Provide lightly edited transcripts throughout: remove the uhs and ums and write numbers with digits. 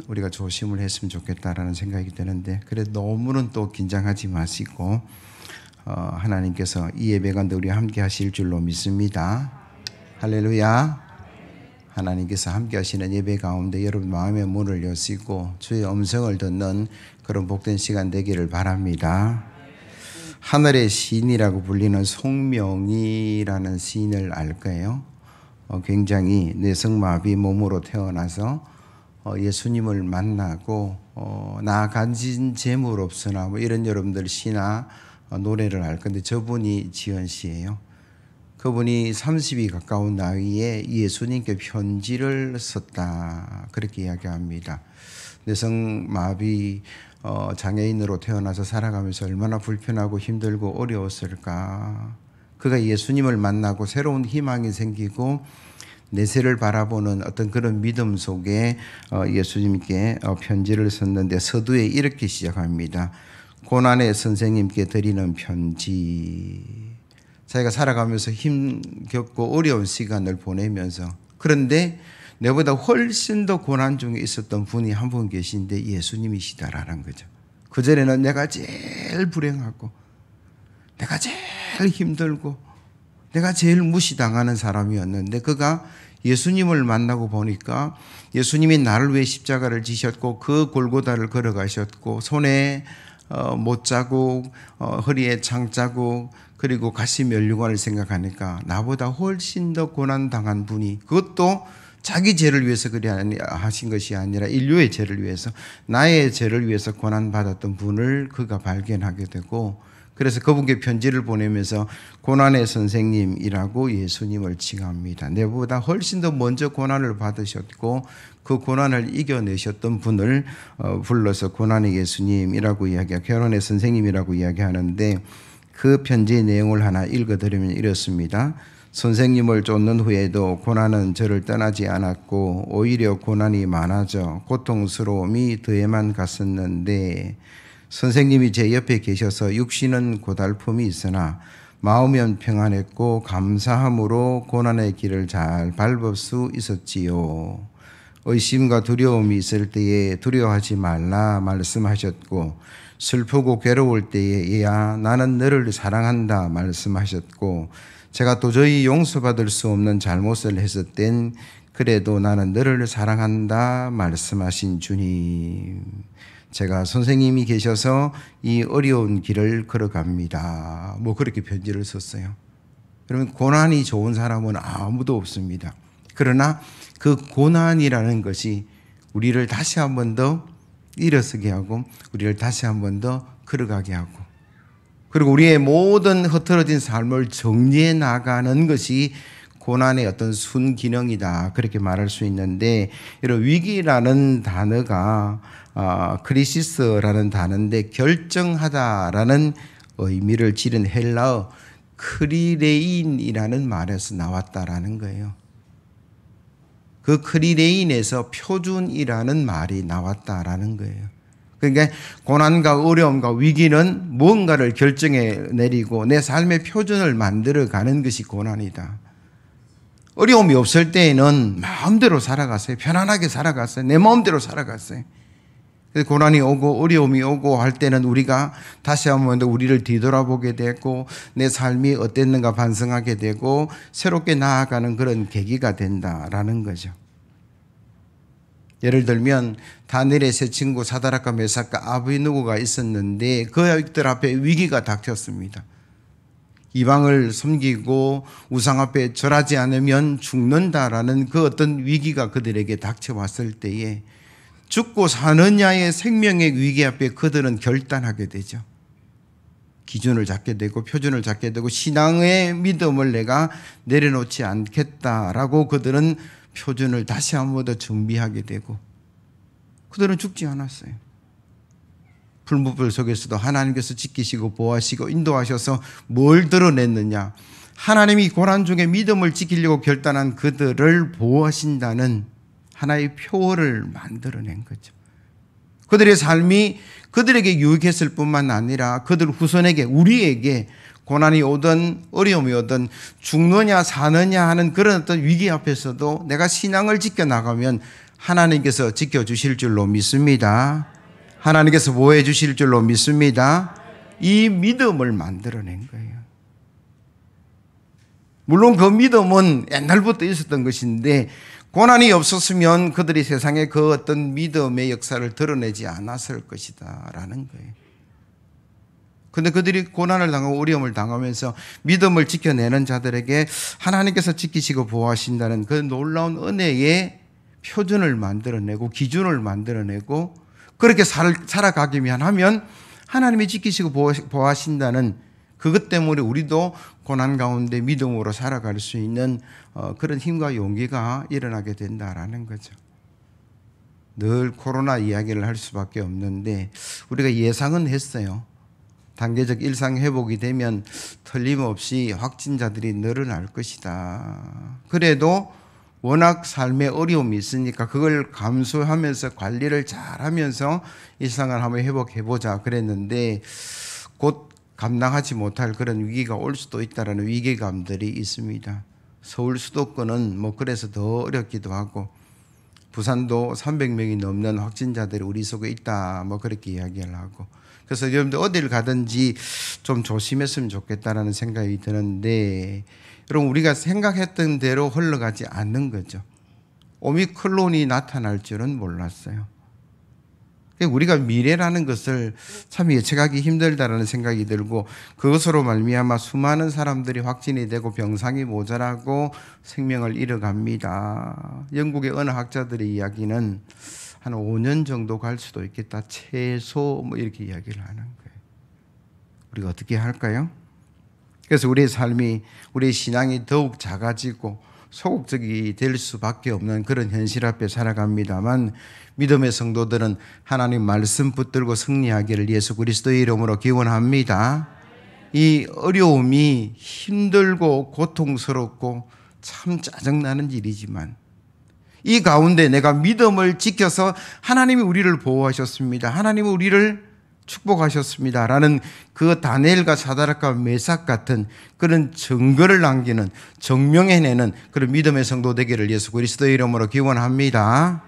우리가 조심을 했으면 좋겠다라는 생각이 드는데, 그래 너무는 또 긴장하지 마시고 하나님께서 이 예배 가운데 우리와 함께 하실 줄로 믿습니다. 할렐루야. 하나님께서 함께 하시는 예배 가운데 여러분 마음의 문을 여시고 주의 음성을 듣는 그런 복된 시간 되기를 바랍니다. 하늘의 시인이라고 불리는 송명이라는 시인을 알 거예요. 굉장히 뇌성마비 몸으로 태어나서 예수님을 만나고 나 가진 재물 없으나 뭐 이런 여러분들 시나 노래를 할 건데, 저분이 지은 시예요. 그분이 30이 가까운 나이에 예수님께 편지를 썼다, 그렇게 이야기합니다. 뇌성마비 장애인으로 태어나서 살아가면서 얼마나 불편하고 힘들고 어려웠을까. 그가 예수님을 만나고 새로운 희망이 생기고 내세를 바라보는 어떤 그런 믿음 속에 예수님께 편지를 썼는데, 서두에 이렇게 시작합니다. 고난의 선생님께 드리는 편지. 자기가 살아가면서 힘겹고 어려운 시간을 보내면서, 그런데 내보다 훨씬 더 고난 중에 있었던 분이 한 분 계신데 예수님이시다라는 거죠. 그전에는 내가 제일 불행하고 내가 제일 힘들고 내가 제일 무시당하는 사람이었는데, 그가 예수님을 만나고 보니까 예수님이 나를 위해 십자가를 지셨고 그 골고다를 걸어가셨고 손에 못자국, 허리에 창자국, 그리고 가시 면류관을 생각하니까 나보다 훨씬 더 고난당한 분이, 그것도 자기 죄를 위해서 그리 하신 것이 아니라 인류의 죄를 위해서, 나의 죄를 위해서 고난받았던 분을 그가 발견하게 되고, 그래서 그분께 편지를 보내면서 고난의 선생님이라고 예수님을 칭합니다. 내보다 훨씬 더 먼저 고난을 받으셨고 그 고난을 이겨내셨던 분을 불러서 고난의 예수님이라고 이야기하고 결혼의 선생님이라고 이야기하는데, 그 편지의 내용을 하나 읽어드리면 이렇습니다. 선생님을 쫓는 후에도 고난은 저를 떠나지 않았고 오히려 고난이 많아져 고통스러움이 더해만 갔었는데, 선생님이 제 옆에 계셔서 육신은 고달픔이 있으나 마음은 평안했고 감사함으로 고난의 길을 잘 밟을 수 있었지요. 의심과 두려움이 있을 때에 두려워하지 말라 말씀하셨고, 슬프고 괴로울 때에야 나는 너를 사랑한다 말씀하셨고, 제가 도저히 용서받을 수 없는 잘못을 했을 땐 그래도 나는 너를 사랑한다 말씀하신 주님. 제가 선생님이 계셔서 이 어려운 길을 걸어갑니다. 뭐 그렇게 편지를 썼어요. 그러면 고난이 좋은 사람은 아무도 없습니다. 그러나 그 고난이라는 것이 우리를 다시 한 번 더 일어서게 하고 우리를 다시 한 번 더 걸어가게 하고, 그리고 우리의 모든 흐트러진 삶을 정리해 나가는 것이 고난의 어떤 순기능이다, 그렇게 말할 수 있는데, 이런 위기라는 단어가 크리시스라는 단어인데 결정하다라는 의미를 지닌 헬라어 크리레인이라는 말에서 나왔다라는 거예요. 그 크리레인에서 표준이라는 말이 나왔다라는 거예요. 그러니까 고난과 어려움과 위기는 무언가를 결정해 내리고 내 삶의 표준을 만들어가는 것이 고난이다. 어려움이 없을 때에는 마음대로 살아갔어요. 편안하게 살아갔어요. 내 마음대로 살아갔어요. 고난이 오고 어려움이 오고 할 때는 우리가 다시 한번 더 우리를 뒤돌아보게 되고 내 삶이 어땠는가 반성하게 되고 새롭게 나아가는 그런 계기가 된다라는 거죠. 예를 들면 다니엘의 세 친구 사드락과 메삭과 아브드나고가 있었는데 그들 앞에 위기가 닥쳤습니다. 이방을 섬기고 우상 앞에 절하지 않으면 죽는다라는 그 어떤 위기가 그들에게 닥쳐왔을 때에 죽고 사느냐의 생명의 위기 앞에 그들은 결단하게 되죠. 기준을 잡게 되고 표준을 잡게 되고 신앙의 믿음을 내가 내려놓지 않겠다라고 그들은 표준을 다시 한 번 더 준비하게 되고, 그들은 죽지 않았어요. 불무불 속에서도 하나님께서 지키시고 보호하시고 인도하셔서 뭘 드러냈느냐, 하나님이 고난 중에 믿음을 지키려고 결단한 그들을 보호하신다는 하나의 표어를 만들어낸 거죠. 그들의 삶이 그들에게 유익했을 뿐만 아니라 그들 후손에게, 우리에게 고난이 오든 어려움이 오든 죽느냐 사느냐 하는 그런 어떤 위기 앞에서도 내가 신앙을 지켜나가면 하나님께서 지켜주실 줄로 믿습니다. 하나님께서 보호해 주실 줄로 믿습니다. 이 믿음을 만들어낸 거예요. 물론 그 믿음은 옛날부터 있었던 것인데 고난이 없었으면 그들이 세상에 그 어떤 믿음의 역사를 드러내지 않았을 것이다 라는 거예요. 근데 그들이 고난을 당하고 어려움을 당하면서 믿음을 지켜내는 자들에게 하나님께서 지키시고 보호하신다는 그 놀라운 은혜의 표준을 만들어내고 기준을 만들어내고 그렇게 살아가기만 하면 하나님이 지키시고 보호하신다는 그것 때문에 우리도 고난 가운데 믿음으로 살아갈 수 있는 그런 힘과 용기가 일어나게 된다라는 거죠. 늘 코로나 이야기를 할 수밖에 없는데 우리가 예상은 했어요. 단계적 일상 회복이 되면 틀림없이 확진자들이 늘어날 것이다. 그래도 워낙 삶에 어려움이 있으니까 그걸 감수하면서 관리를 잘하면서 일상을 한번 회복해보자 그랬는데 곧 감당하지 못할 그런 위기가 올 수도 있다는 위기감들이 있습니다. 서울 수도권은 그래서 더 어렵기도 하고 부산도 300명이 넘는 확진자들이 우리 속에 있다 그렇게 이야기를 하고 그래서 여러분들 어딜 가든지 좀 조심했으면 좋겠다라는 생각이 드는데 여러분 우리가 생각했던 대로 흘러가지 않는 거죠. 오미크론이 나타날 줄은 몰랐어요. 우리가 미래라는 것을 참 예측하기 힘들다라는 생각이 들고 그것으로 말미암아 수많은 사람들이 확진이 되고 병상이 모자라고 생명을 잃어갑니다. 영국의 어느 학자들의 이야기는 한 5년 정도 갈 수도 있겠다. 최소 이렇게 이야기를 하는 거예요. 우리가 어떻게 할까요? 그래서 우리의 삶이 우리의 신앙이 더욱 작아지고 소극적이 될 수밖에 없는 그런 현실 앞에 살아갑니다만 믿음의 성도들은 하나님 말씀 붙들고 승리하기를 예수 그리스도의 이름으로 기원합니다. 이 어려움이 힘들고 고통스럽고 참 짜증나는 일이지만 이 가운데 내가 믿음을 지켜서 하나님이 우리를 보호하셨습니다. 하나님이 우리를 축복하셨습니다. 라는 그 다니엘과 사드락과 메삭 같은 그런 증거를 남기는 증명해내는 그런 믿음의 성도 되기를 예수 그리스도의 이름으로 기원합니다.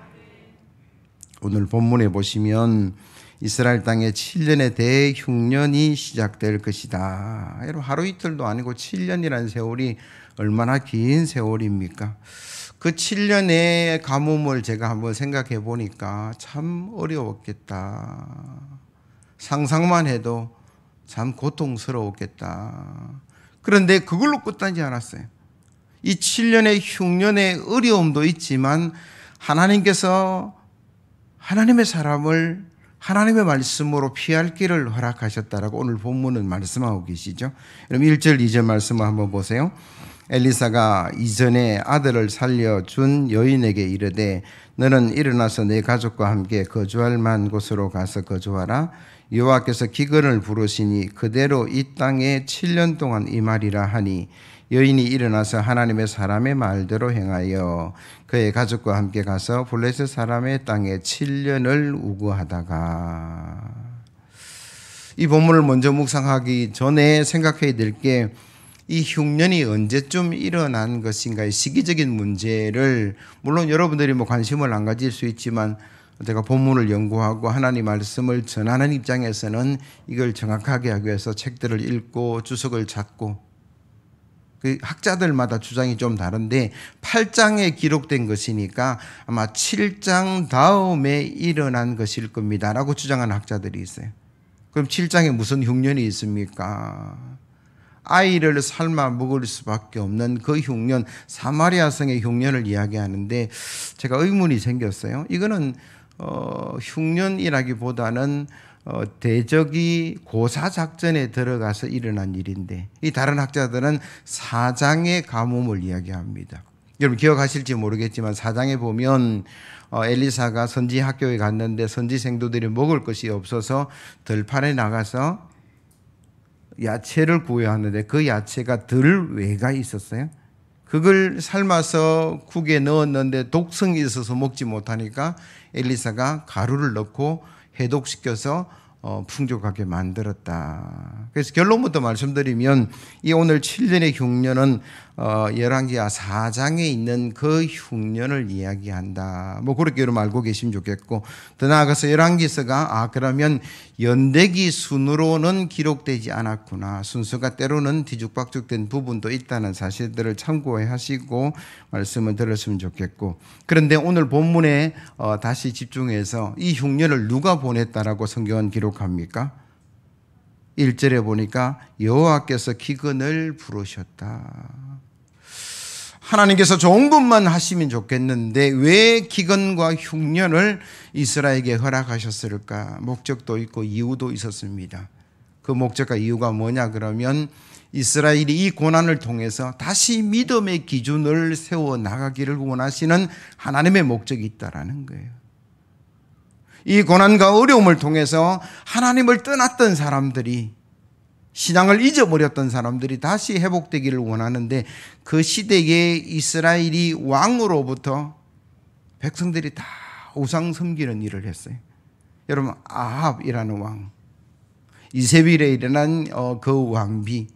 오늘 본문에 보시면 이스라엘 땅에 7년의 대흉년이 시작될 것이다. 여러분 하루 이틀도 아니고 7년이라는 세월이 얼마나 긴 세월입니까? 그 7년의 가뭄을 제가 한번 생각해 보니까 참 어려웠겠다. 상상만 해도 참 고통스러웠겠다. 그런데 그걸로 끝나지 않았어요. 이 7년의 흉년의 어려움도 있지만 하나님께서 하나님의 사람을 하나님의 말씀으로 피할 길을 허락하셨다라고 오늘 본문은 말씀하고 계시죠. 그럼 1절 2절 말씀을 한번 보세요. 엘리사가 이전에 아들을 살려준 여인에게 이르되 너는 일어나서 내 가족과 함께 거주할 만한 곳으로 가서 거주하라. 여호와께서 기근을 부르시니 그대로 이 땅에 7년 동안 임하리라 하니 여인이 일어나서 하나님의 사람의 말대로 행하여 그의 가족과 함께 가서 블레셋 사람의 땅에 7년을 우거하다가 이 본문을 먼저 묵상하기 전에 생각해야 될 게 이 흉년이 언제쯤 일어난 것인가의 시기적인 문제를 물론 여러분들이 관심을 안 가질 수 있지만 제가 본문을 연구하고 하나님 말씀을 전하는 입장에서는 이걸 정확하게 하기 위해서 책들을 읽고 주석을 찾고 그 학자들마다 주장이 좀 다른데 8장에 기록된 것이니까 아마 7장 다음에 일어난 것일 겁니다라고 주장하는 학자들이 있어요. 그럼 7장에 무슨 흉년이 있습니까? 아이를 삶아 먹을 수밖에 없는 그 흉년, 사마리아성의 흉년을 이야기하는데 제가 의문이 생겼어요. 이거는 흉년이라기보다는 대적이 고사작전에 들어가서 일어난 일인데 이 다른 학자들은 사장의 가뭄을 이야기합니다. 여러분 기억하실지 모르겠지만 사장에 보면 엘리사가 선지 학교에 갔는데 선지 생도들이 먹을 것이 없어서 들판에 나가서 야채를 구해야 하는데 그 야채가 들외가 있었어요. 그걸 삶아서 국에 넣었는데 독성이 있어서 먹지 못하니까 엘리사가 가루를 넣고 해독시켜서 풍족하게 만들었다. 그래서 결론부터 말씀드리면 이 오늘 7년의 흉년은 열왕기하 4장에 있는 그 흉년을 이야기한다. 뭐 그렇게 여러분 알고 계시면 좋겠고, 더 나아가서 열왕기서가 그러면 연대기 순으로는 기록되지 않았구나, 순서가 때로는 뒤죽박죽된 부분도 있다는 사실들을 참고해 하시고 말씀을 들었으면 좋겠고, 그런데 오늘 본문에 다시 집중해서 이 흉년을 누가 보냈다라고 성경은 기록합니까? 1절에 보니까 여호와께서 기근을 부르셨다. 하나님께서 좋은 것만 하시면 좋겠는데 왜 기근과 흉년을 이스라엘에게 허락하셨을까? 목적도 있고 이유도 있었습니다. 그 목적과 이유가 뭐냐 그러면 이스라엘이 이 고난을 통해서 다시 믿음의 기준을 세워 나가기를 원하시는 하나님의 목적이 있다라는 거예요. 이 고난과 어려움을 통해서 하나님을 떠났던 사람들이, 신앙을 잊어버렸던 사람들이 다시 회복되기를 원하는데, 그 시대에 이스라엘이 왕으로부터 백성들이 다 우상 섬기는 일을 했어요. 여러분, 아합이라는 왕, 이세벨에 일어난 그 왕비,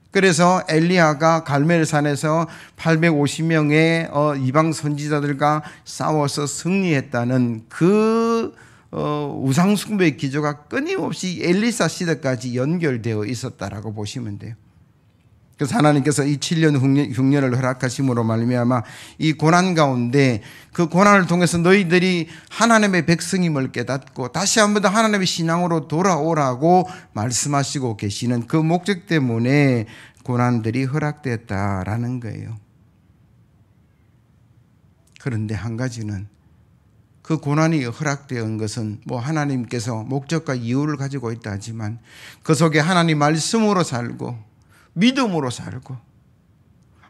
그래서 엘리야가 갈멜산에서 850명의 이방 선지자들과 싸워서 승리했다는 그 우상 숭배의 기조가 끊임없이 엘리사 시대까지 연결되어 있었다라고 보시면 돼요. 그래서 하나님께서 이 7년 흉년을 허락하심으로 말미암아 이 고난 가운데, 그 고난을 통해서 너희들이 하나님의 백성임을 깨닫고 다시 한 번 더 하나님의 신앙으로 돌아오라고 말씀하시고 계시는 그 목적 때문에 고난들이 허락됐다라는 거예요. 그런데 한 가지는, 그 고난이 허락되는 것은 뭐 하나님께서 목적과 이유를 가지고 있다 하지만 그 속에 하나님 말씀으로 살고 믿음으로 살고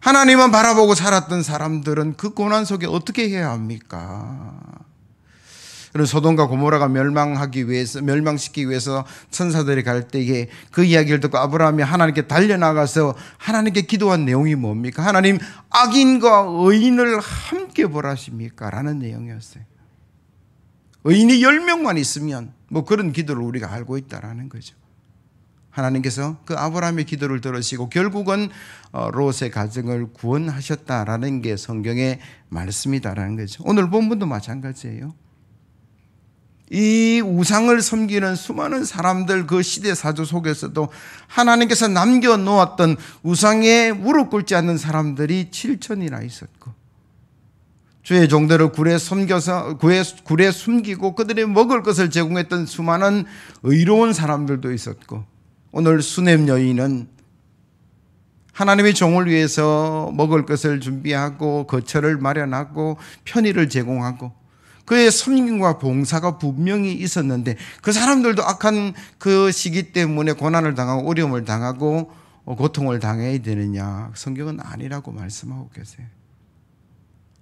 하나님만 바라보고 살았던 사람들은 그 고난 속에 어떻게 해야 합니까? 그런 소돔과 고모라가 멸망시키기 위해서 천사들이 갈 때에 그 이야기를 듣고 아브라함이 하나님께 달려나가서 하나님께 기도한 내용이 뭡니까? 하나님, 악인과 의인을 함께 벌하십니까? 라는 내용이었어요. 의인이 10명만 있으면 뭐 그런 기도를 우리가 알고 있다라는 거죠. 하나님께서 그 아브라함의 기도를 들으시고 결국은 롯의 가정을 구원하셨다라는 게 성경의 말씀이다라는 거죠. 오늘 본문도 마찬가지예요. 이 우상을 섬기는 수많은 사람들, 그 시대 사조 속에서도 하나님께서 남겨놓았던 우상에 무릎 꿇지 않는 사람들이 7천이나 있었고, 주의 종들을 굴에 숨기고 그들의 먹을 것을 제공했던 수많은 의로운 사람들도 있었고, 오늘 수넴 여인은 하나님의 종을 위해서 먹을 것을 준비하고 거처를 마련하고 편의를 제공하고 그의 섬김과 봉사가 분명히 있었는데, 그 사람들도 악한 그 시기 때문에 고난을 당하고 어려움을 당하고 고통을 당해야 되느냐? 성경은 아니라고 말씀하고 계세요.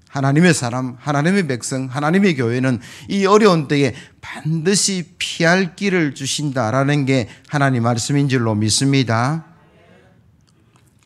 하나님의 사람, 하나님의 백성, 하나님의 교회는 이 어려운 때에 반드시 피할 길을 주신다라는 게 하나님 말씀인 줄로 믿습니다.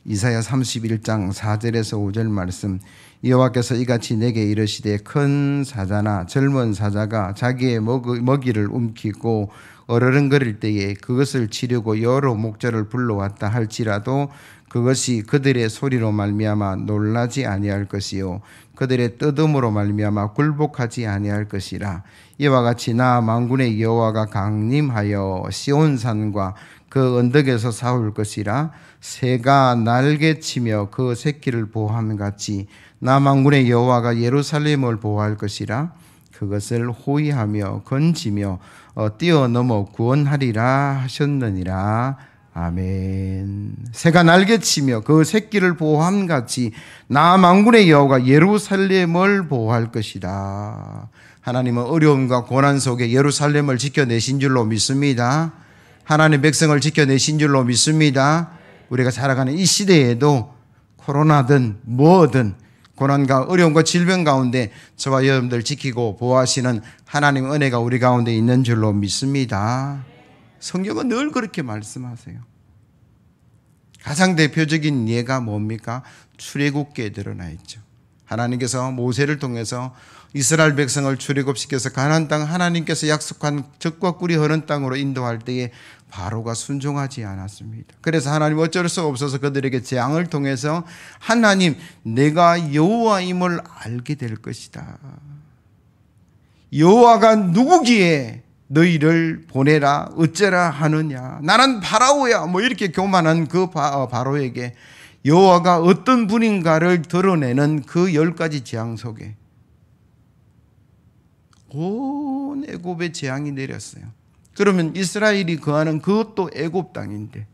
이사야 31장 4절에서 5절 말씀, 여호와께서 이같이 내게 이르시되 큰 사자나 젊은 사자가 자기의 먹이를 움키고 어르렁거릴 때에 그것을 치려고 여러 목자를 불러왔다 할지라도 그것이 그들의 소리로 말미암아 놀라지 아니할 것이요 그들의 떠듬으로 말미암아 굴복하지 아니할 것이라. 이와 같이 나 만군의 여호와가 강림하여 시온산과 그 언덕에서 싸울 것이라. 새가 날개치며 그 새끼를 보호함 같이 나 만군의 여호와가 예루살렘을 보호할 것이라. 그것을 호위하며 건지며 뛰어넘어 구원하리라 하셨느니라. 아멘. 새가 날개치며 그 새끼를 보호함 같이 나 만군의 여호와가 예루살렘을 보호할 것이다. 하나님은 어려움과 고난 속에 예루살렘을 지켜내신 줄로 믿습니다. 하나님 백성을 지켜내신 줄로 믿습니다. 우리가 살아가는 이 시대에도 코로나든 뭐든 고난과 어려움과 질병 가운데 저와 여러분들 지키고 보호하시는 하나님의 은혜가 우리 가운데 있는 줄로 믿습니다. 성경은 늘 그렇게 말씀하세요. 가장 대표적인 예가 뭡니까? 출애굽기에 드러나 있죠. 하나님께서 모세를 통해서 이스라엘 백성을 출애굽시켜서 가나안 땅 하나님께서 약속한 젖과 꿀이 흐르는 땅으로 인도할 때에 바로가 순종하지 않았습니다. 그래서 하나님 어쩔 수 없어서 그들에게 재앙을 통해서 하나님 내가 여호와임을 알게 될 것이다. 여호와가 누구기에 너희를 보내라 어쩌라 하느냐. 나는 바라오야. 뭐 이렇게 교만한 그 바로에게 여호와가 어떤 분인가를 드러내는 그 10가지 재앙 속에 온 애굽의 재앙이 내렸어요. 그러면 이스라엘이 거하는 그것도 애굽 땅인데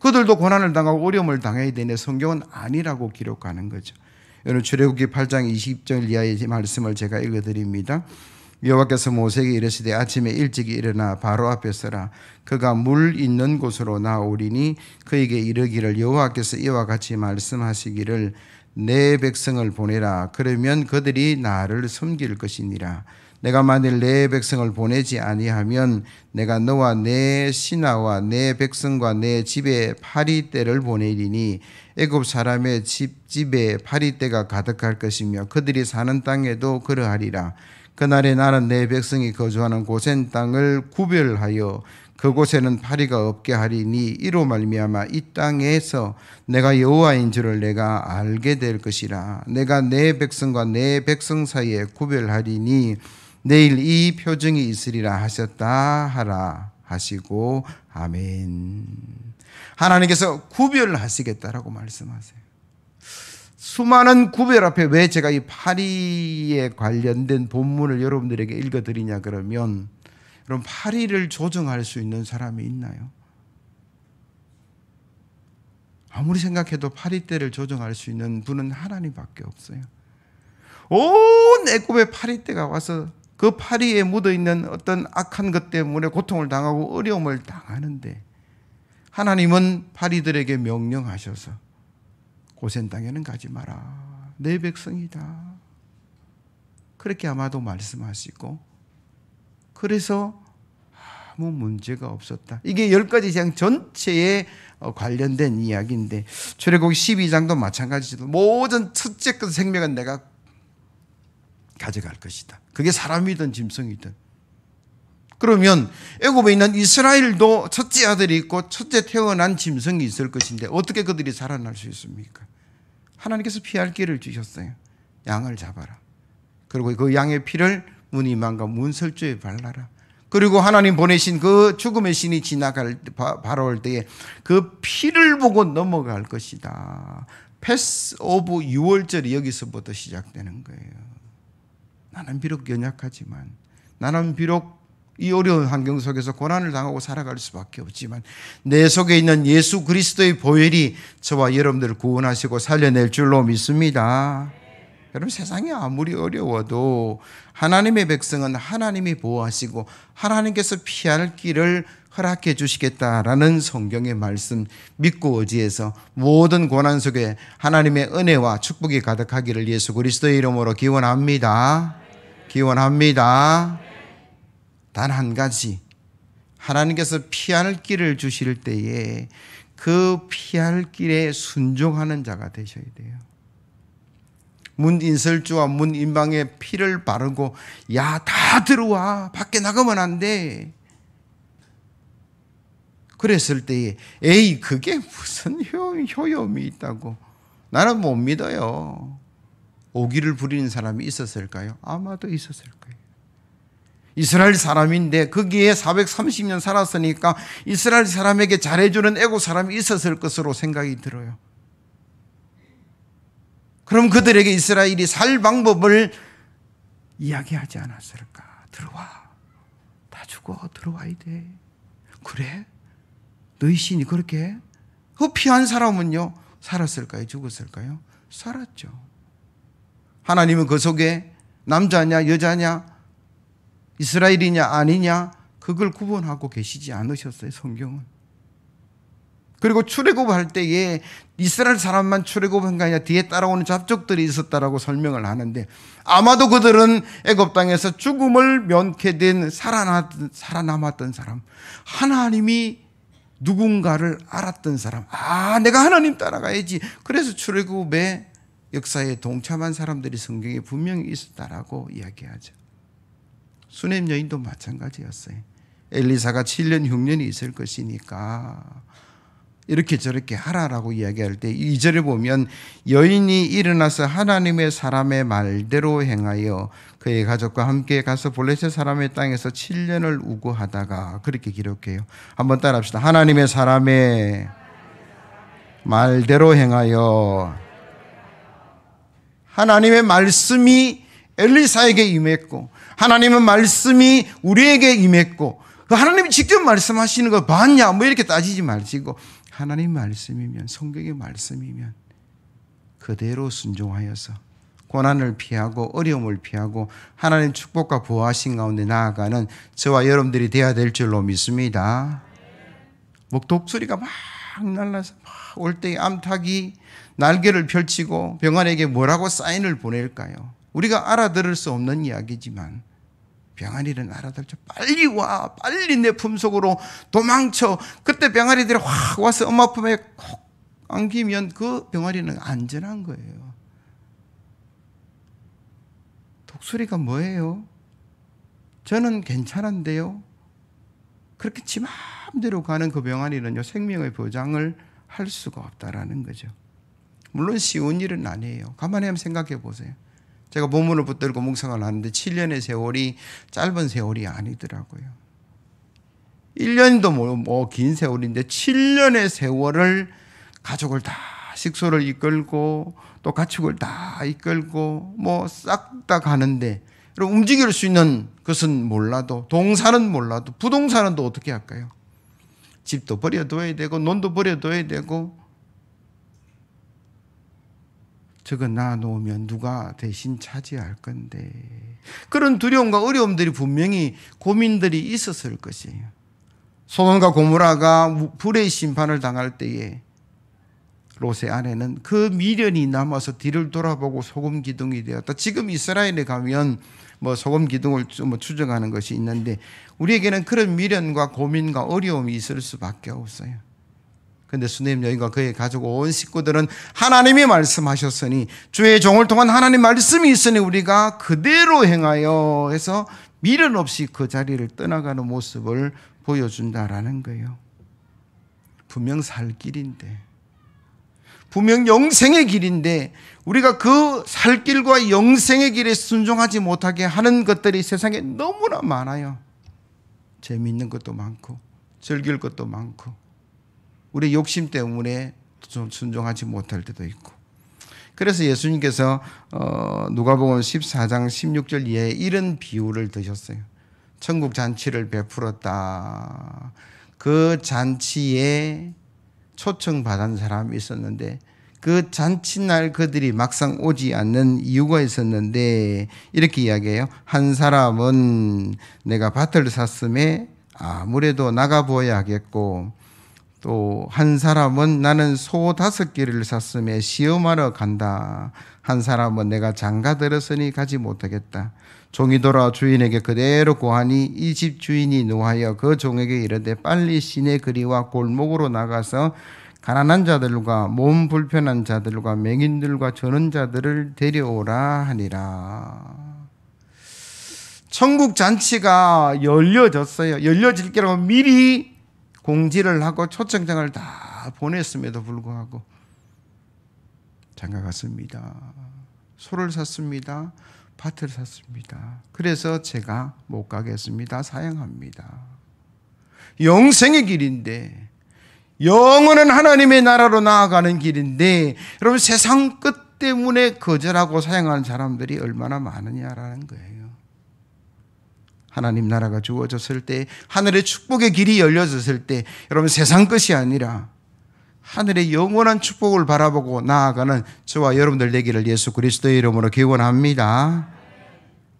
그들도 고난을 당하고 어려움을 당해야 되는데 성경은 아니라고 기록하는 거죠. 여러분 출애굽기 8장 20절 이하의 말씀을 제가 읽어드립니다. 여호와께서 모세에게 이르시되 아침에 일찍 일어나 바로 앞에 서라. 그가 물 있는 곳으로 나오리니 그에게 이르기를 여호와께서 이와 같이 말씀하시기를 내 백성을 보내라. 그러면 그들이 나를 섬길 것이니라. 내가 만일 내 백성을 보내지 아니하면 내가 너와 내 신하와 내 백성과 내 집에 파리떼를 보내리니 애굽 사람의 집에 파리떼가 가득할 것이며 그들이 사는 땅에도 그러하리라. 그날에 나는 내 백성이 거주하는 고센 땅을 구별하여 그곳에는 파리가 없게 하리니 이로 말미암아 이 땅에서 내가 여호와인 줄을 내가 알게 될 것이라. 내가 내 백성과 내 백성 사이에 구별하리니 내일 이 표징이 있으리라 하셨다 하라 하시고 아멘. 하나님께서 구별하시겠다라고 말씀하세요. 수많은 구별 앞에 왜 제가 이 파리에 관련된 본문을 여러분들에게 읽어드리냐 그러면 여러분 파리를 조정할 수 있는 사람이 있나요? 아무리 생각해도 파리떼를 조정할 수 있는 분은 하나님밖에 없어요. 온 애굽의 파리떼가 와서 그 파리에 묻어있는 어떤 악한 것 때문에 고통을 당하고 어려움을 당하는데 하나님은 파리들에게 명령하셔서 고센 땅에는 가지 마라. 내 백성이다. 그렇게 아마도 말씀하시고 그래서 아무 문제가 없었다. 이게 10가지 재앙 전체에 관련된 이야기인데 출애굽기 12장도 마찬가지죠. 모든 첫째 그 생명은 내가 가져갈 것이다. 그게 사람이든 짐승이든. 그러면 애굽에 있는 이스라엘도 첫째 아들이 있고 첫째 태어난 짐승이 있을 것인데 어떻게 그들이 살아날 수 있습니까? 하나님께서 피할 길을 주셨어요. 양을 잡아라. 그리고 그 양의 피를 문 이망과 문설주에 발라라. 그리고 하나님 보내신 그 죽음의 신이 바라올 때에 그 피를 보고 넘어갈 것이다. 패스 오브 6월절이 여기서부터 시작되는 거예요. 나는 비록 연약하지만 나는 비록 이 어려운 환경 속에서 고난을 당하고 살아갈 수밖에 없지만 내 속에 있는 예수 그리스도의 보혈이 저와 여러분들을 구원하시고 살려낼 줄로 믿습니다. 여러분 세상이 아무리 어려워도 하나님의 백성은 하나님이 보호하시고 하나님께서 피할 길을 허락해 주시겠다라는 성경의 말씀 믿고 의지해서 모든 고난 속에 하나님의 은혜와 축복이 가득하기를 예수 그리스도의 이름으로 기원합니다. 기원합니다. 단 한 가지, 하나님께서 피할 길을 주실 때에 그 피할 길에 순종하는 자가 되셔야 돼요. 문 인설주와 문 인방에 피를 바르고 야, 다 들어와. 밖에 나가면 안 돼. 그랬을 때에 에이 그게 무슨 효용이 있다고. 나는 못 믿어요. 오기를 부리는 사람이 있었을까요? 아마도 있었을 거예요. 이스라엘 사람인데 거기에 430년 살았으니까 이스라엘 사람에게 잘해주는 애국 사람이 있었을 것으로 생각이 들어요. 그럼 그들에게 이스라엘이 살 방법을 이야기하지 않았을까? 들어와. 다 죽어. 들어와야 돼. 그래? 너희 신이 그렇게? 그 피한 사람은요? 살았을까요? 죽었을까요? 살았죠. 하나님은 그 속에 남자냐 여자냐 이스라엘이냐 아니냐 그걸 구분하고 계시지 않으셨어요. 성경은. 그리고 출애굽할 때에 이스라엘 사람만 출애굽한 게 아니라 뒤에 따라오는 잡족들이 있었다라고 설명을 하는데 아마도 그들은 애굽 땅에서 죽음을 면케 된 살아남았던 사람, 하나님이 누군가를 알았던 사람, 아 내가 하나님 따라가야지. 그래서 출애굽에 역사에 동참한 사람들이 성경에 분명히 있었다라고 이야기하죠. 수넴 여인도 마찬가지였어요. 엘리사가 7년 흉년이 있을 것이니까 이렇게 저렇게 하라라고 이야기할 때 2절에 보면 여인이 일어나서 하나님의 사람의 말대로 행하여 그의 가족과 함께 가서 블레셋 사람의 땅에서 7년을 우거하다가, 그렇게 기록해요. 한번 따라합시다. 하나님의 사람의 말대로 행하여. 하나님의 말씀이 엘리사에게 임했고 하나님의 말씀이 우리에게 임했고, 하나님이 직접 말씀하시는 거 봤냐 뭐 이렇게 따지지 마시고, 하나님 말씀이면, 성경의 말씀이면 그대로 순종하여서 고난을 피하고 어려움을 피하고 하나님 축복과 보호하신 가운데 나아가는 저와 여러분들이 되어야 될 줄로 믿습니다. 뭐 독수리가 막 날라서 막 올 때의 암탉이 날개를 펼치고 병아리에게 뭐라고 사인을 보낼까요? 우리가 알아들을 수 없는 이야기지만 병아리는 알아듣죠. 빨리 와, 빨리 내 품속으로 도망쳐. 그때 병아리들이 확 와서 엄마 품에 콕 안기면 그 병아리는 안전한 거예요. 독수리가 뭐예요? 저는 괜찮은데요. 그렇게 지 마음대로 가는 그 병아리는요, 생명의 보장을 할 수가 없다라는 거죠. 물론 쉬운 일은 아니에요. 가만히 한번 생각해 보세요. 제가 본문을 붙들고 묵상을 하는데 7년의 세월이 짧은 세월이 아니더라고요. 1년도 긴 세월인데 7년의 세월을 가족을 다, 식소를 이끌고 또 가축을 다 이끌고 뭐 싹 다 가는데, 움직일 수 있는 것은 몰라도, 동산은 몰라도 부동산은 또 어떻게 할까요? 집도 버려둬야 되고 논도 버려둬야 되고, 저거 놔놓으면 누가 대신 차지할 건데, 그런 두려움과 어려움들이 분명히 고민들이 있었을 것이에요. 소돔과 고모라가 불의 심판을 당할 때에 롯의 아내는 그 미련이 남아서 뒤를 돌아보고 소금 기둥이 되었다. 지금 이스라엘에 가면 뭐 소금 기둥을 좀 추정하는 것이 있는데, 우리에게는 그런 미련과 고민과 어려움이 있을 수밖에 없어요. 그런데 수넴 여인과 그의 가족 온 식구들은 하나님이 말씀하셨으니, 주의 종을 통한 하나님 말씀이 있으니 우리가 그대로 행하여 해서 미련 없이 그 자리를 떠나가는 모습을 보여준다라는 거예요. 분명 살 길인데, 분명 영생의 길인데, 우리가 그 살 길과 영생의 길에 순종하지 못하게 하는 것들이 세상에 너무나 많아요. 재미있는 것도 많고 즐길 것도 많고, 우리 욕심 때문에 좀 순종하지 못할 때도 있고. 그래서 예수님께서 누가복음 14장 16절 이하에 이런 비유를 드셨어요. 천국 잔치를 베풀었다. 그 잔치에 초청받은 사람이 있었는데, 그 잔치날 그들이 막상 오지 않는 이유가 있었는데, 이렇게 이야기해요. 한 사람은 내가 밭을 샀음에 아무래도 나가보아야 하겠고, 또 한 사람은 나는 소 5개를 샀음에 시험하러 간다. 한 사람은 내가 장가 들었으니 가지 못하겠다. 종이 돌아 주인에게 그대로 고하니 이 집 주인이 노하여 그 종에게 이르되 빨리 시내 거리와 골목으로 나가서 가난한 자들과 몸 불편한 자들과 맹인들과 저는 자들을 데려오라 하니라. 천국 잔치가 열려졌어요. 열려질 게라고 미리 공지를 하고 초청장을 다 보냈음에도 불구하고 장가 갔습니다. 소를 샀습니다. 밭을 샀습니다. 그래서 제가 못 가겠습니다. 사양합니다. 영생의 길인데, 영원한 하나님의 나라로 나아가는 길인데, 여러분 세상 끝 때문에 거절하고 사양하는 사람들이 얼마나 많으냐라는 거예요. 하나님 나라가 주어졌을 때, 하늘의 축복의 길이 열려졌을 때, 여러분 세상 것이 아니라 하늘의 영원한 축복을 바라보고 나아가는 저와 여러분들 되기를 예수 그리스도의 이름으로 기원합니다.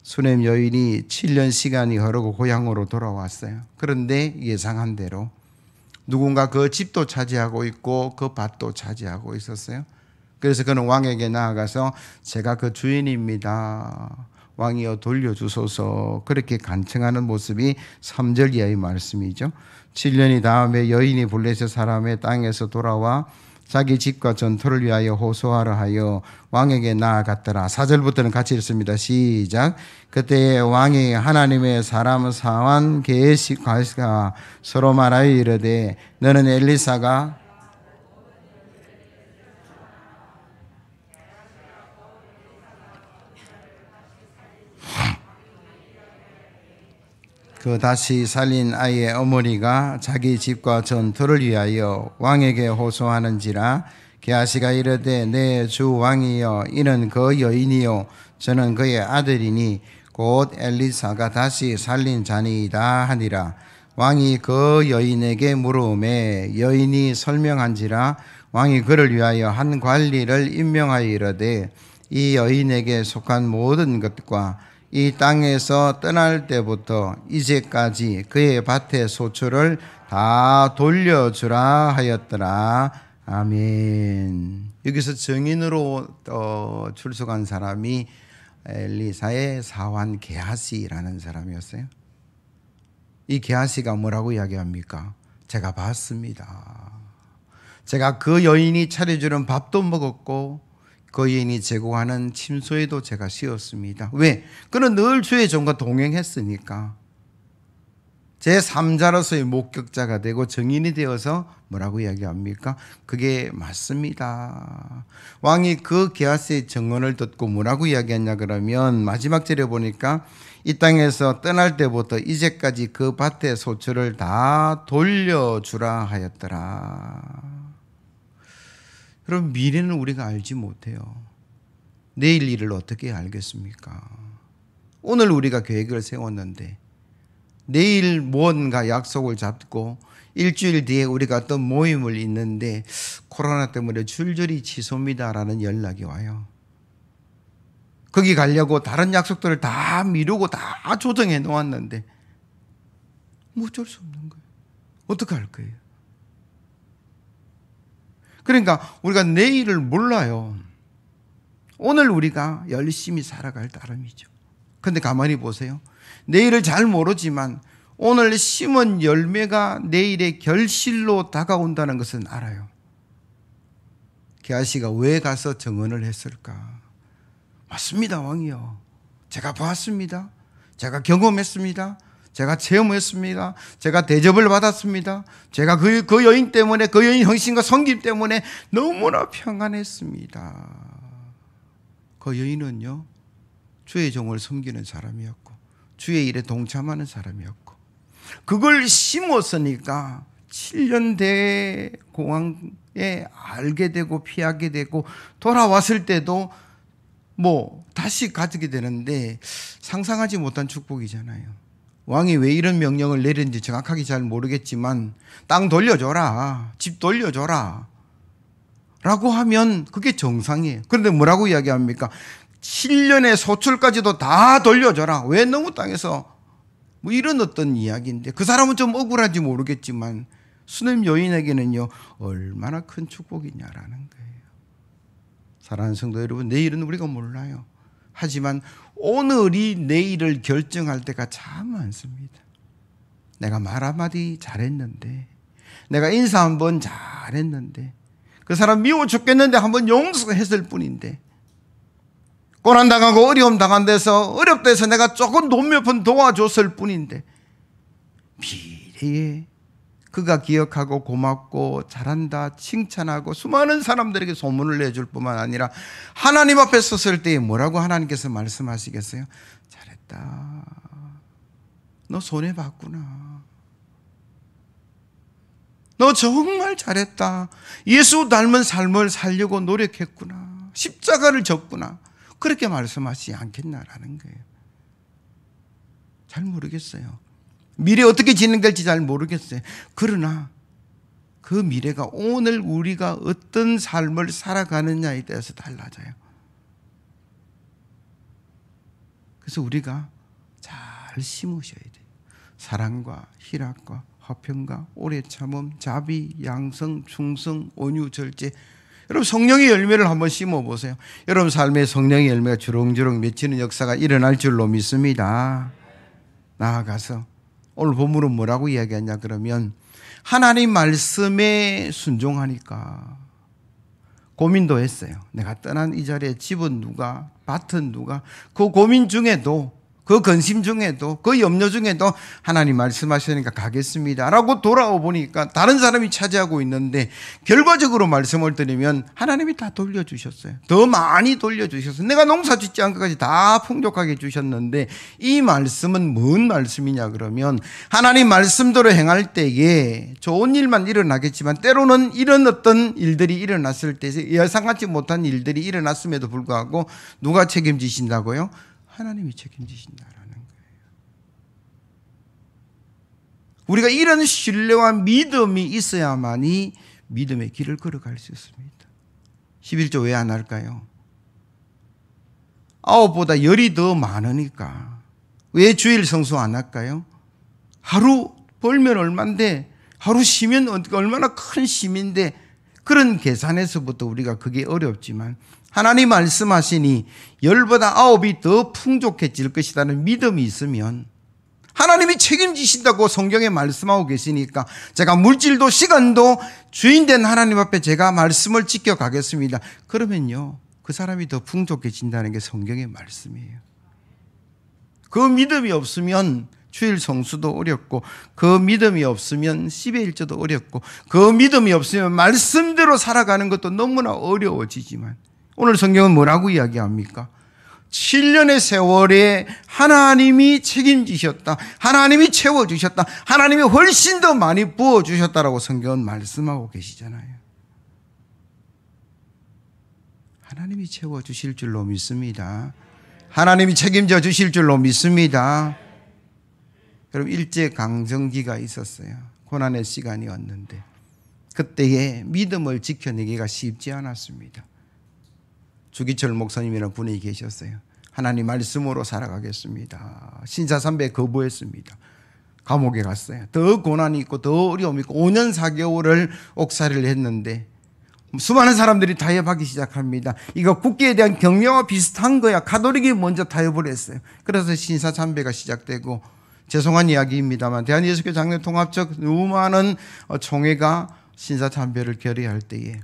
수넴 여인이 7년 시간이 흐르고 고향으로 돌아왔어요. 그런데 예상한 대로 누군가 그 집도 차지하고 있고 그 밭도 차지하고 있었어요. 그래서 그는 왕에게 나아가서 제가 그 주인입니다. 왕이여 돌려주소서, 그렇게 간청하는 모습이 3절 이하의 말씀이죠. 7년이 다음에 여인이 블레셋 사람의 땅에서 돌아와 자기 집과 전투를 위하여 호소하러 하여 왕에게 나아갔더라. 4절부터는 같이 읽습니다. 시작. 그때 왕이 하나님의 사람 사환 게하시가 서로 말하여 이르되 너는 엘리사가 그 다시 살린 아이의 어머니가 자기 집과 전투를 위하여 왕에게 호소하는지라. 게하시가 이르되 내 주 왕이여 이는 그 여인이요 저는 그의 아들이니 곧 엘리사가 다시 살린 자니이다 하니라. 왕이 그 여인에게 물음에 여인이 설명한지라. 왕이 그를 위하여 한 관리를 임명하여 이르되 이 여인에게 속한 모든 것과 이 땅에서 떠날 때부터 이제까지 그의 밭의 소출을 다 돌려주라 하였더라. 아멘. 여기서 증인으로 출석한 사람이 엘리사의 사환 게하시라는 사람이었어요. 이 게하시가 뭐라고 이야기합니까? 제가 봤습니다. 제가 그 여인이 차려주는 밥도 먹었고 그 여인이 제공하는 침소에도 제가 쉬었습니다. 왜? 그는 늘 주의 종과 동행했으니까. 제3자로서의 목격자가 되고 증인이 되어서 뭐라고 이야기합니까? 그게 맞습니다. 왕이 그 게하시의 증언을 듣고 뭐라고 이야기했냐 그러면 마지막 절에 보니까 이 땅에서 떠날 때부터 이제까지 그 밭의 소출을 다 돌려주라 하였더라. 여러분, 미래는 우리가 알지 못해요. 내일 일을 어떻게 알겠습니까? 오늘 우리가 계획을 세웠는데 내일 무언가 약속을 잡고 일주일 뒤에 우리가 어떤 모임을 있는데 코로나 때문에 줄줄이 취소입니다라는 연락이 와요. 거기 가려고 다른 약속들을 다 미루고 다 조정해 놓았는데 뭐 어쩔 수 없는 거예요. 어떻게 할 거예요? 그러니까 우리가 내일을 몰라요. 오늘 우리가 열심히 살아갈 따름이죠. 그런데 가만히 보세요. 내일을 잘 모르지만 오늘 심은 열매가 내일의 결실로 다가온다는 것은 알아요. 게하시가 왜 가서 증언을 했을까? 맞습니다, 왕이요. 제가 보았습니다. 제가 경험했습니다. 제가 체험했습니다. 제가 대접을 받았습니다. 제가 그 여인 때문에, 그 여인 헌신과 섬김 때문에 너무나 평안했습니다. 그 여인은요, 주의 종을 섬기는 사람이었고 주의 일에 동참하는 사람이었고 그걸 심었으니까 7년 대공황에 알게 되고 피하게 되고 돌아왔을 때도 다시 가지게 되는데 상상하지 못한 축복이잖아요. 왕이 왜 이런 명령을 내렸는지 정확하게 잘 모르겠지만 땅 돌려줘라, 집 돌려줘라 라고 하면 그게 정상이에요. 그런데 뭐라고 이야기합니까? 7년의 소출까지도 다 돌려줘라. 왜 너무 땅에서 이런 어떤 이야기인데 그 사람은 좀 억울한지 모르겠지만 수넴 여인에게는요 얼마나 큰 축복이냐라는 거예요. 사랑하는 성도 여러분, 내일은 우리가 몰라요. 하지만 오늘이 내일을 결정할 때가 참 많습니다. 내가 말 한마디 잘했는데, 내가 인사 한번 잘했는데, 그 사람 미워 죽겠는데 한번 용서했을 뿐인데, 고난당하고 어려움 당한 데서 어렵다 해서 내가 조금 돈 몇 푼 도와줬을 뿐인데 미래에 그가 기억하고 고맙고 잘한다 칭찬하고 수많은 사람들에게 소문을 내줄 뿐만 아니라 하나님 앞에 섰을 때 뭐라고 하나님께서 말씀하시겠어요? 잘했다. 너 손해봤구나. 너 정말 잘했다. 예수 닮은 삶을 살려고 노력했구나. 십자가를 졌구나. 그렇게 말씀하시지 않겠나라는 거예요. 잘 모르겠어요. 미래 어떻게 진행될지 잘 모르겠어요. 그러나 그 미래가 오늘 우리가 어떤 삶을 살아가느냐에 대해서 달라져요. 그래서 우리가 잘 심으셔야 돼요. 사랑과 희락과 화평과 오래 참음, 자비, 양성, 충성, 온유, 절제. 여러분 성령의 열매를 한번 심어보세요. 여러분 삶에 성령의 열매가 주렁주렁 맺히는 역사가 일어날 줄로 믿습니다. 나아가서 오늘 본문은 뭐라고 이야기하냐 그러면 하나님 말씀에 순종하니까 고민도 했어요. 내가 떠난 이 자리에 집은 누가, 밭은 누가. 그 고민 중에도, 그 근심 중에도, 그 염려 중에도 하나님 말씀하시니까 가겠습니다 라고 돌아오 보니까 다른 사람이 차지하고 있는데, 결과적으로 말씀을 드리면 하나님이 다 돌려주셨어요. 더 많이 돌려주셨어요. 내가 농사 짓지 않고까지 다 풍족하게 주셨는데, 이 말씀은 뭔 말씀이냐 그러면, 하나님 말씀대로 행할 때에 좋은 일만 일어나겠지만 때로는 이런 어떤 일들이 일어났을 때 예상하지 못한 일들이 일어났음에도 불구하고 누가 책임지신다고요? 하나님이 책임지신다라는 거예요. 우리가 이런 신뢰와 믿음이 있어야만이 믿음의 길을 걸어갈 수 있습니다. 11조 왜 안 할까요? 9보다 열이 더 많으니까. 왜 주일 성수 안 할까요? 하루 벌면 얼만데, 하루 쉬면 얼마나 큰 힘인데, 그런 계산에서부터 우리가 그게 어렵지만, 하나님 말씀하시니 열보다 9이 더 풍족해질 것이라는 믿음이 있으면 하나님이 책임지신다고 성경에 말씀하고 계시니까 제가 물질도 시간도 주인된 하나님 앞에 제가 말씀을 지켜가겠습니다. 그러면요, 그 사람이 더 풍족해진다는 게 성경의 말씀이에요. 그 믿음이 없으면 주일 성수도 어렵고, 그 믿음이 없으면 10의 1조도 어렵고, 그 믿음이 없으면 말씀대로 살아가는 것도 너무나 어려워지지만, 오늘 성경은 뭐라고 이야기합니까? 7년의 세월에 하나님이 책임지셨다, 하나님이 채워주셨다, 하나님이 훨씬 더 많이 부어주셨다라고 성경은 말씀하고 계시잖아요. 하나님이 채워주실 줄로 믿습니다. 하나님이 책임져 주실 줄로 믿습니다. 여러분, 일제강점기가 있었어요. 고난의 시간이 왔는데 그때에 믿음을 지켜내기가 쉽지 않았습니다. 주기철 목사님이라는 분이 계셨어요. 하나님 말씀으로 살아가겠습니다. 신사삼배 거부했습니다. 감옥에 갔어요. 더 고난이 있고 더 어려움이 있고 5년 4개월을 옥살이를 했는데 수많은 사람들이 타협하기 시작합니다. 이거 국기에 대한 경멸와 비슷한 거야. 가톨릭이 먼저 타협을 했어요. 그래서 신사참배가 시작되고, 죄송한 이야기입니다만 대한예수교 장로통합적 너무 많은 총회가 신사참배를 결의할 때에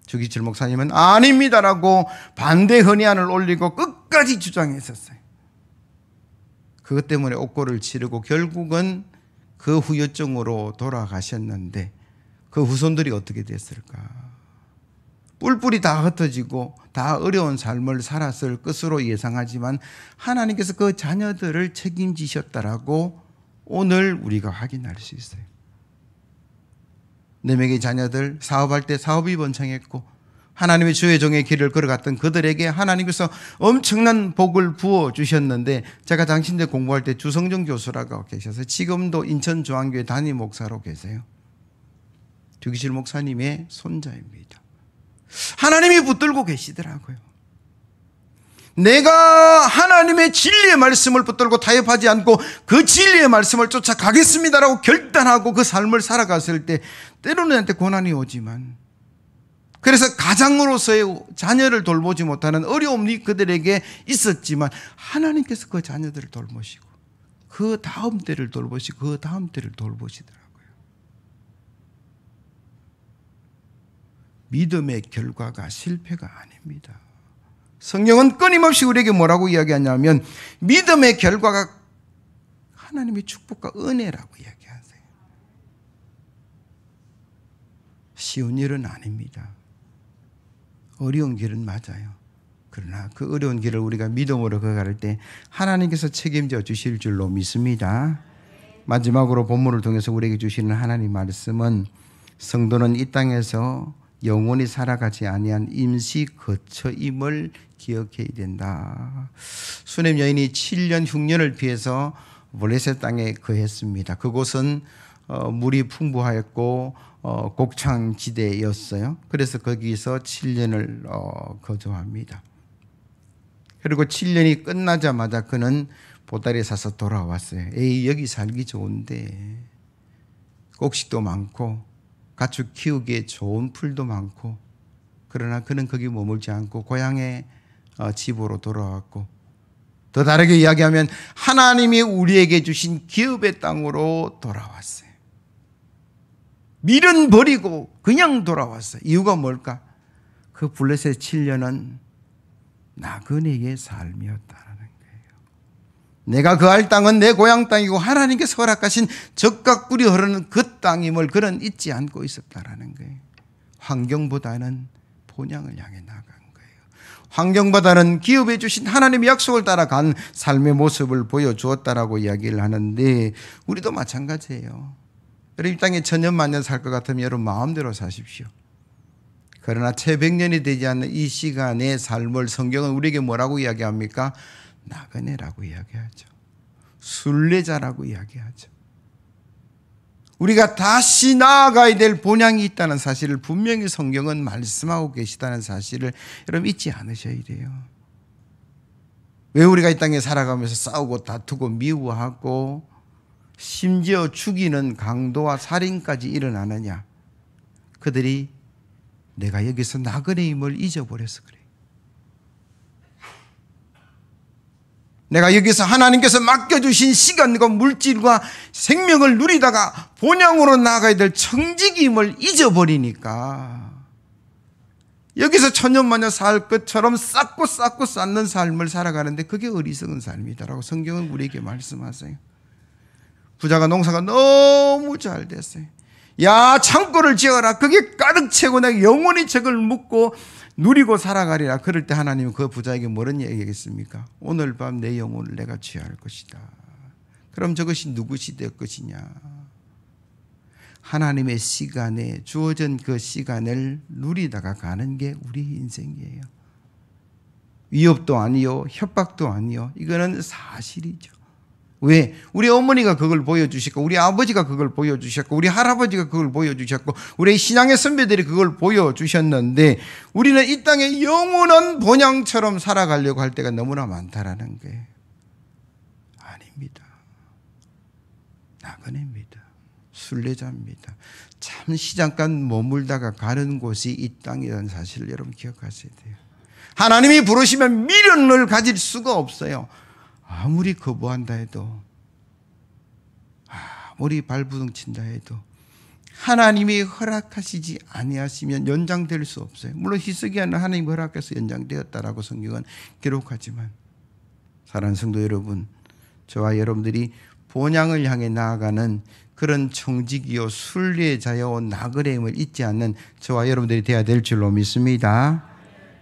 주기철 목사님은 아닙니다라고 반대 헌의안을 올리고 끝까지 주장했었어요. 그것 때문에 옥고를 치르고 결국은 그 후유증으로 돌아가셨는데, 그 후손들이 어떻게 됐을까? 뿔뿔이 다 흩어지고 다 어려운 삶을 살았을 것으로 예상하지만 하나님께서 그 자녀들을 책임지셨다라고 오늘 우리가 확인할 수 있어요. 4명의 자녀들 사업할 때 사업이 번창했고, 하나님의 주의 종의 길을 걸어갔던 그들에게 하나님께서 엄청난 복을 부어주셨는데, 제가 당신들 공부할 때 주성정 교수라고 계셔서 지금도 인천중앙교회 담임 목사로 계세요. 주기실 목사님의 손자입니다. 하나님이 붙들고 계시더라고요. 내가 하나님의 진리의 말씀을 붙들고 타협하지 않고 그 진리의 말씀을 쫓아가겠습니다라고 결단하고 그 삶을 살아갔을 때 때로는 나한테 고난이 오지만, 그래서 가장으로서의 자녀를 돌보지 못하는 어려움이 그들에게 있었지만 하나님께서 그 자녀들을 돌보시고 그 다음 때를 돌보시고 그 다음 때를 돌보시더라고요. 믿음의 결과가 실패가 아닙니다. 성경은 끊임없이 우리에게 뭐라고 이야기하냐면 믿음의 결과가 하나님의 축복과 은혜라고 이야기하세요. 쉬운 일은 아닙니다. 어려운 길은 맞아요. 그러나 그 어려운 길을 우리가 믿음으로 걸어갈 때 하나님께서 책임져 주실 줄로 믿습니다. 마지막으로 본문을 통해서 우리에게 주시는 하나님 말씀은, 성도는 이 땅에서 영원히 살아가지 아니한 임시 거처임을 기억해야 된다. 수넴 여인이 7년 흉년을 피해서 블레셋 땅에 거했습니다. 그곳은 물이 풍부하였고 곡창지대였어요. 그래서 거기서 7년을 거주합니다. 그리고 7년이 끝나자마자 그는 보따리에 사서 돌아왔어요. 에이, 여기 살기 좋은데 곡식도 많고 가축 키우기에 좋은 풀도 많고, 그러나 그는 거기 머물지 않고 고향의 집으로 돌아왔고, 더 다르게 이야기하면 하나님이 우리에게 주신 기업의 땅으로 돌아왔어요. 밀은 버리고 그냥 돌아왔어요. 이유가 뭘까? 그 블레셋 7년은 나그네의 삶이었다는 거예요. 내가 거할 땅은 내 고향 땅이고 하나님께서 허락하신 젖과 꿀이 흐르는 그 땅임을 그는 잊지 않고 있었다는 거예요. 환경보다는 본향을 향해 나간 거예요. 환경보다는 기업해 주신 하나님의 약속을 따라간 삶의 모습을 보여주었다라고 이야기를 하는데, 우리도 마찬가지예요. 여러분 이 땅에 천년만년 살 것 같으면 여러분 마음대로 사십시오. 그러나 채 100년이 되지 않는 이 시간의 삶을 성경은 우리에게 뭐라고 이야기합니까? 나그네라고 이야기하죠. 순례자라고 이야기하죠. 우리가 다시 나아가야 될 본향이 있다는 사실을 분명히 성경은 말씀하고 계시다는 사실을 여러분 잊지 않으셔야 돼요. 왜 우리가 이 땅에 살아가면서 싸우고 다투고 미워하고 심지어 죽이는 강도와 살인까지 일어나느냐? 그들이 내가 여기서 나그네임을 잊어버려서 그래요. 내가 여기서 하나님께서 맡겨주신 시간과 물질과 생명을 누리다가 본향으로 나아가야 될 청지기임을 잊어버리니까 여기서 천년만년 살 것처럼 쌓고 쌓는 삶을 살아가는데 그게 어리석은 삶이다라고 성경은 우리에게 말씀하세요. 부자가 농사가 너무 잘 됐어요. 야, 창고를 지어라. 그게 가득 채고 내가 영원히 저걸 묵고 누리고 살아가리라. 그럴 때 하나님은 그 부자에게 뭐런 얘기하겠습니까? 오늘 밤 내 영혼을 내가 취할 것이다. 그럼 저것이 누구시 될 것이냐? 하나님의 시간에 주어진 그 시간을 누리다가 가는 게 우리 인생이에요. 위협도 아니요, 협박도 아니요. 이거는 사실이죠. 왜? 우리 어머니가 그걸 보여주셨고, 우리 아버지가 그걸 보여주셨고, 우리 할아버지가 그걸 보여주셨고, 우리 신앙의 선배들이 그걸 보여주셨는데, 우리는 이 땅에 영원한 본향처럼 살아가려고 할 때가 너무나 많다라는 게 아닙니다. 나그네입니다. 순례자입니다. 잠시 잠깐 머물다가 가는 곳이 이 땅이라는 사실을 여러분 기억하셔야 돼요. 하나님이 부르시면 미련을 가질 수가 없어요. 아무리 거부한다 해도, 아무리 발부둥친다 해도 하나님이 허락하시지 아니하시면 연장될 수 없어요. 물론 히스기야는 하나님이 허락해서 연장되었다라고 성경은 기록하지만, 사랑하는 성도 여러분, 저와 여러분들이 본향을 향해 나아가는 그런 청지기요 순례자요 나그네임을 잊지 않는 저와 여러분들이 되어야 될 줄로 믿습니다.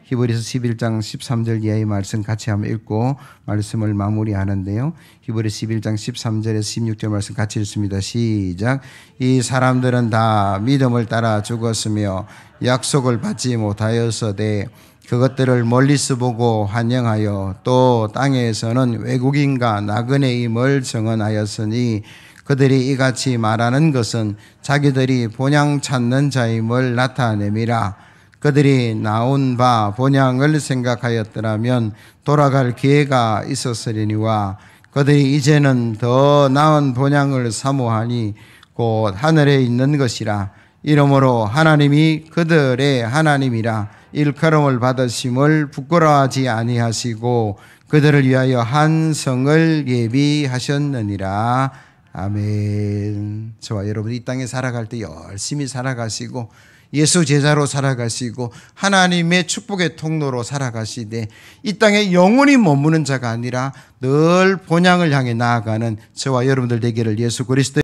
히브리서 11장 13절 이하의 말씀 같이 한번 읽고 말씀을 마무리하는데요. 히브리서 11장 13절에서 16절 말씀 같이 읽습니다. 시작. 이 사람들은 다 믿음을 따라 죽었으며 약속을 받지 못하였으되 그것들을 멀리서 보고 환영하여 또 땅에서는 외국인과 나그네임을 증언하였으니 그들이 이같이 말하는 것은 자기들이 본향 찾는 자임을 나타냄이라. 그들이 나온 바 본향을 생각하였더라면 돌아갈 기회가 있었으리니와 그들이 이제는 더 나은 본향을 사모하니 곧 하늘에 있는 것이라. 이러므로 하나님이 그들의 하나님이라 일컬음을 받으심을 부끄러워하지 아니하시고 그들을 위하여 한 성을 예비하셨느니라. 아멘. 저와 여러분 이 땅에 살아갈 때 열심히 살아가시고 예수 제자로 살아가시고 하나님의 축복의 통로로 살아가시되 이 땅에 영원히 머무는 자가 아니라 늘 본향을 향해 나아가는 저와 여러분들 되기를 예수 그리스도